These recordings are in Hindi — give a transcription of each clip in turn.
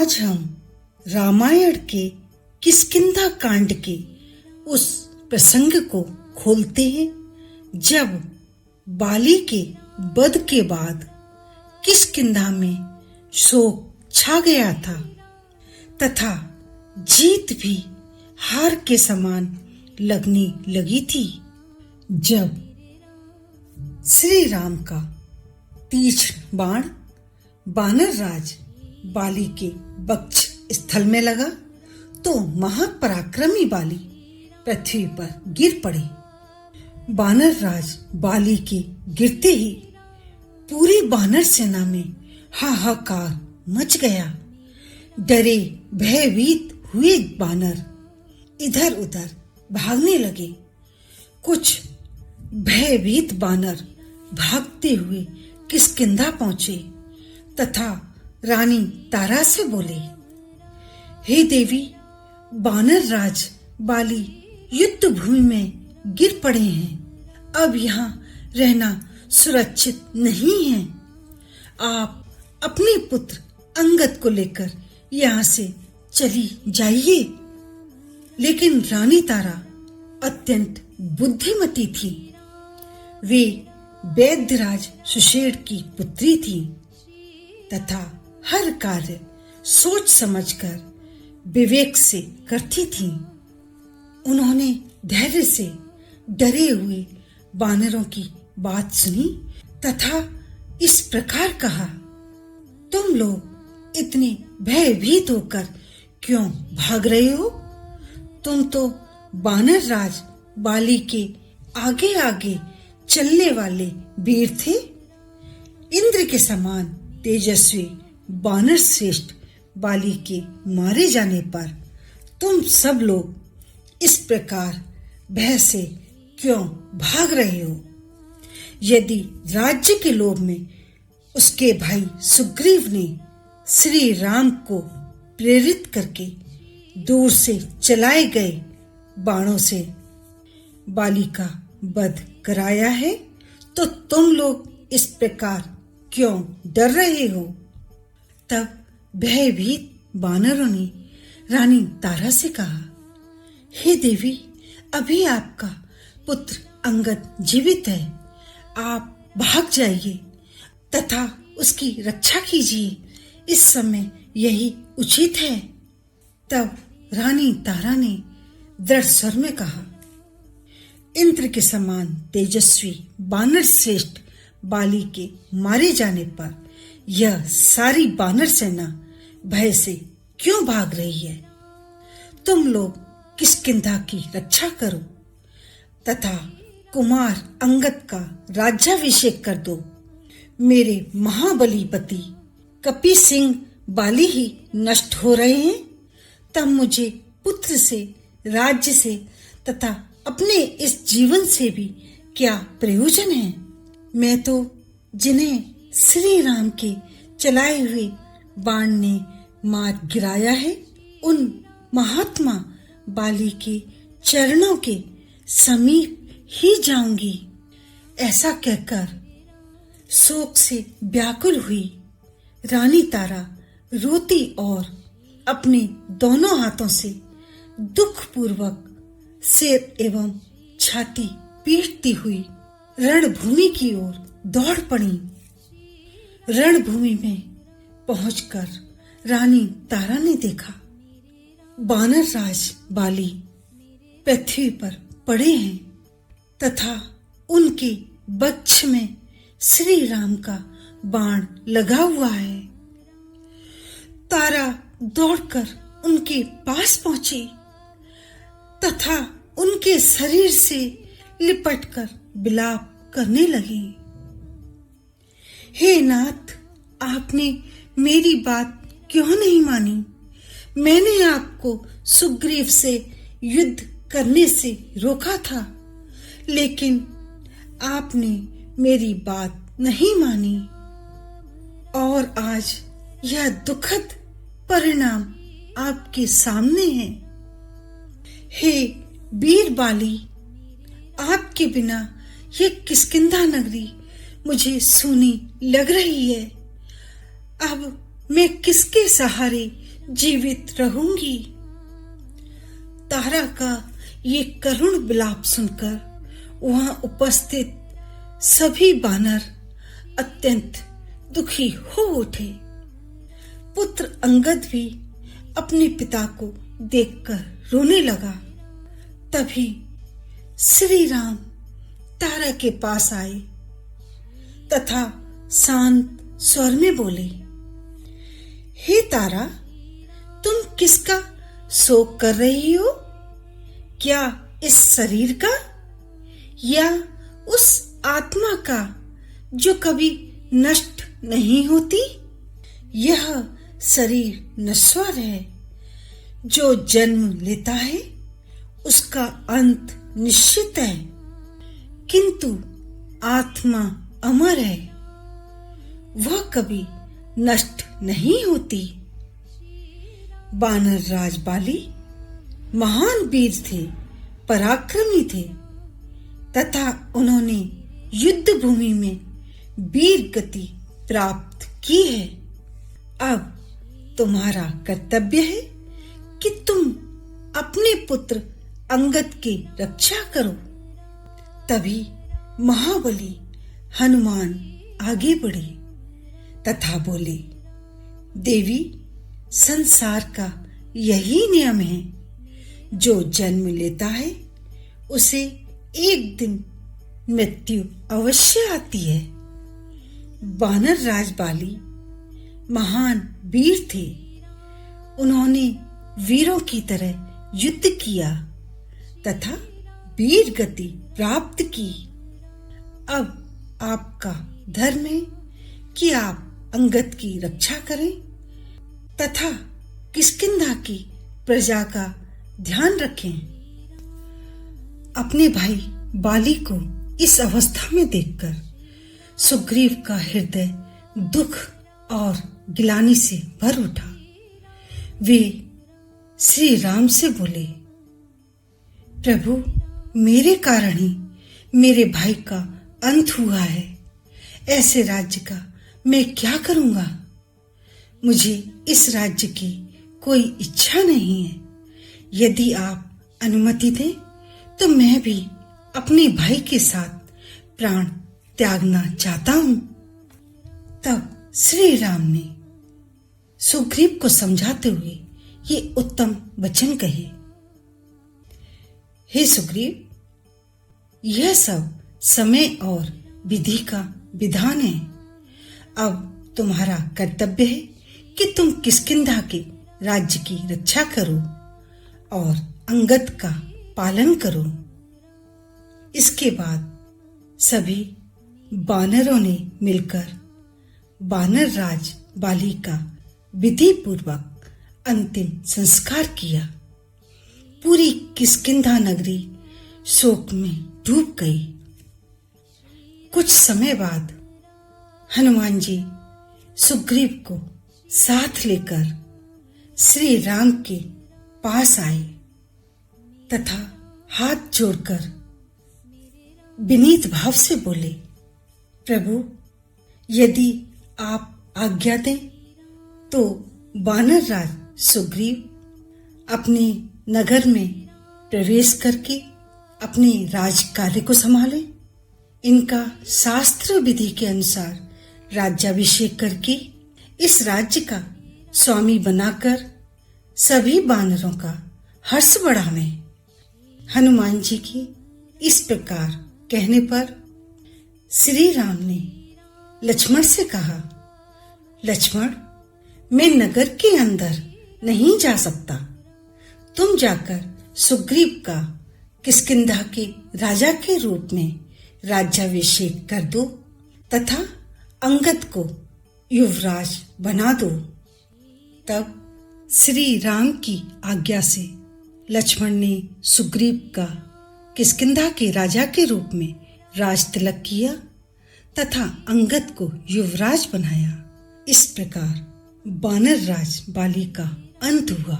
आज हम रामायण के किष्किंधा कांड के उस प्रसंग को खोलते हैं जब बाली के वध के बाद किष्किंधा में शोक छा गया था तथा जीत भी हार के समान लगने लगी थी। जब श्री राम का तीक्ष्ण बाण वानर राज बाली के वक्ष स्थल में लगा तो महापराक्रमी बाली पृथ्वी पर गिर पड़े। वानर राज बाली के गिरते ही पूरी वानर सेना में हाहाकार मच गया। डरे भयभीत हुए वानर इधर उधर भागने लगे। कुछ भयभीत वानर भागते हुए किष्किंधा पहुंचे तथा रानी तारा से बोले, हे देवी, वानर राज बाली युद्ध भूमि में गिर पड़े हैं। अब यहाँ रहना सुरक्षित नहीं है। आप अपने पुत्र अंगद को लेकर यहाँ से चली जाइए। लेकिन रानी तारा अत्यंत बुद्धिमती थी। वे वैद्यराज सुषेण की पुत्री थी तथा हर कार्य सोच समझकर विवेक से करती थी। उन्होंने धैर्य से डरे हुए वानरों की बात सुनी तथा इस प्रकार कहा, तुम लोग इतने भयभीत होकर क्यों भाग रहे हो? तुम तो वानर राज बाली के आगे आगे चलने वाले वीर थे। इंद्र के समान तेजस्वी वानर श्रेष्ठ बाली के मारे जाने पर तुम सब लोग इस प्रकार भय से क्यों भाग रहे हो? यदि राज्य के लोभ में उसके भाई सुग्रीव ने श्री राम को प्रेरित करके दूर से चलाए गए बाणों से बाली का वध कराया है तो तुम लोग इस प्रकार क्यों डर रहे हो? तब भयभीत वानरों ने रानी तारा से कहा, हे देवी, अभी आपका पुत्र अंगद जीवित है। आप भाग जाइए तथा उसकी रक्षा कीजिए। इस समय यही उचित है। तब रानी तारा ने दृढ़ स्वर में कहा, इंद्र के समान तेजस्वी वानर श्रेष्ठ बाली के मारे जाने पर यह सारी वानर सेना भय से क्यों भाग रही है? तुम लोग किष्किंधा की रक्षा करो तथा कुमार अंगद का राज्याभिषेक कर दो। मेरे महाबली पति कपि सिंह बाली ही नष्ट हो रहे हैं, तब मुझे पुत्र से, राज्य से तथा अपने इस जीवन से भी क्या प्रयोजन है? मैं तो जिन्हें श्री राम के चलाए हुए बाण ने मार गिराया है, उन महात्मा बाली के चरणों के समीप ही जाऊंगी। ऐसा कहकर शोक से व्याकुल हुई रानी तारा रोती और अपने दोनों हाथों से दुखपूर्वक सिर एवं छाती पीटती हुई रणभूमि की ओर दौड़ पड़ी। रणभूमि में पहुंचकर रानी तारा ने देखा वानर राज बाली पृथ्वी पर पड़े हैं तथा उनके वक्ष में श्री राम का बाण लगा हुआ है। तारा दौड़कर उनके पास पहुंची तथा उनके शरीर से लिपटकर विलाप करने लगी। हे नाथ, आपने मेरी बात क्यों नहीं मानी? मैंने आपको सुग्रीव से युद्ध करने से रोका था, लेकिन आपने मेरी बात नहीं मानी और आज यह दुखद परिणाम आपके सामने है। हे वीर बाली, आपके बिना ये किष्किंधा नगरी मुझे सूनी लग रही है। अब मैं किसके सहारे जीवित रहूंगी। तारा का ये करुण विलाप सुनकर वहां उपस्थित सभी बानर अत्यंत दुखी हो उठे। पुत्र अंगद भी अपने पिता को देखकर रोने लगा। तभी श्री राम तारा के पास आए तथा शांत स्वर में बोले, हे तारा, तुम किसका शोक कर रही हो? क्या इस शरीर का या उस आत्मा का जो कभी नष्ट नहीं होती? यह शरीर नश्वर है। जो जन्म लेता है उसका अंत निश्चित है, किंतु आत्मा अमर है, वह कभी नष्ट नहीं होती। बानर राज बाली महान वीर थे, पराक्रमी थे तथा उन्होंने युद्ध भूमि में वीर गति प्राप्त की है। अब तुम्हारा कर्तव्य है कि तुम अपने पुत्र अंगद की रक्षा करो। तभी महाबली हनुमान आगे बढ़े तथा बोले, देवी, संसार का यही नियम है, जो जन्म लेता है उसे एक दिन मृत्यु अवश्य आती है। बानर राज बाली महान वीर थे। उन्होंने वीरों की तरह युद्ध किया तथा वीर गति प्राप्त की। अब आपका धर्म है कि आप अंगद की रक्षा करें तथा किष्किंधा की प्रजा का ध्यान रखें। अपने भाई बाली को इस अवस्था में देखकर सुग्रीव का हृदय दुख और गिलानी से भर उठा। वे श्री राम से बोले, प्रभु, मेरे कारण ही मेरे भाई का अंत हुआ है। ऐसे राज्य का मैं क्या करूंगा? मुझे इस राज्य की कोई इच्छा नहीं है। यदि आप अनुमति दें तो मैं भी अपने भाई के साथ प्राण त्यागना चाहता हूं। तब श्री राम ने सुग्रीव को समझाते हुए ये उत्तम वचन कहे, हे सुग्रीव, यह सब समय और विधि का विधान है। अब तुम्हारा कर्तव्य है कि तुम किष्किंधा के राज्य की रक्षा करो और अंगद का पालन करो। इसके बाद सभी बानरों ने मिलकर बानर राज बाली का विधि पूर्वक अंतिम संस्कार किया। पूरी किष्किंधा नगरी शोक में डूब गई। कुछ समय बाद हनुमान जी सुग्रीव को साथ लेकर श्री राम के पास आए तथा हाथ जोड़कर विनीत भाव से बोले, प्रभु, यदि आप आज्ञा दें तो बानर राज सुग्रीव अपने नगर में प्रवेश करके अपने राज कार्य को संभाले। इनका शास्त्र विधि के अनुसार राज्याभिषेक करके इस राज्य का स्वामी बनाकर सभी बानरों का हर्ष बढ़ावें। हनुमान जी की इस प्रकार कहने पर श्री राम ने लक्ष्मण से कहा, लक्ष्मण, मैं नगर के अंदर नहीं जा सकता। तुम जाकर सुग्रीव का किष्किंधा के राजा के रूप में राज्याभिषेक कर दो तथा अंगद को युवराज बना दो। तब श्री राम की आज्ञा से लक्ष्मण ने सुग्रीव का किष्किंधा के राजा के रूप में राज तिलक किया तथा अंगद को युवराज बनाया। इस प्रकार बानर राज बाली का अंत हुआ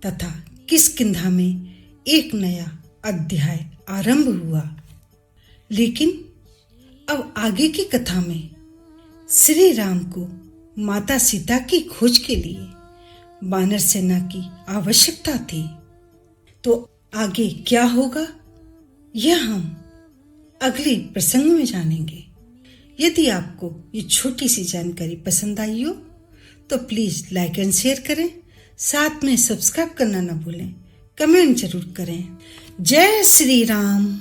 तथा किष्किंधा में एक नया अध्याय आरंभ हुआ। लेकिन अब आगे की कथा में श्री राम को माता सीता की खोज के लिए वानर सेना की आवश्यकता थी। तो आगे क्या होगा यह हम अगले प्रसंग में जानेंगे। यदि आपको ये छोटी सी जानकारी पसंद आई हो तो प्लीज लाइक एंड शेयर करें, साथ में सब्सक्राइब करना ना भूलें, कमेंट जरूर करें। जय श्री राम।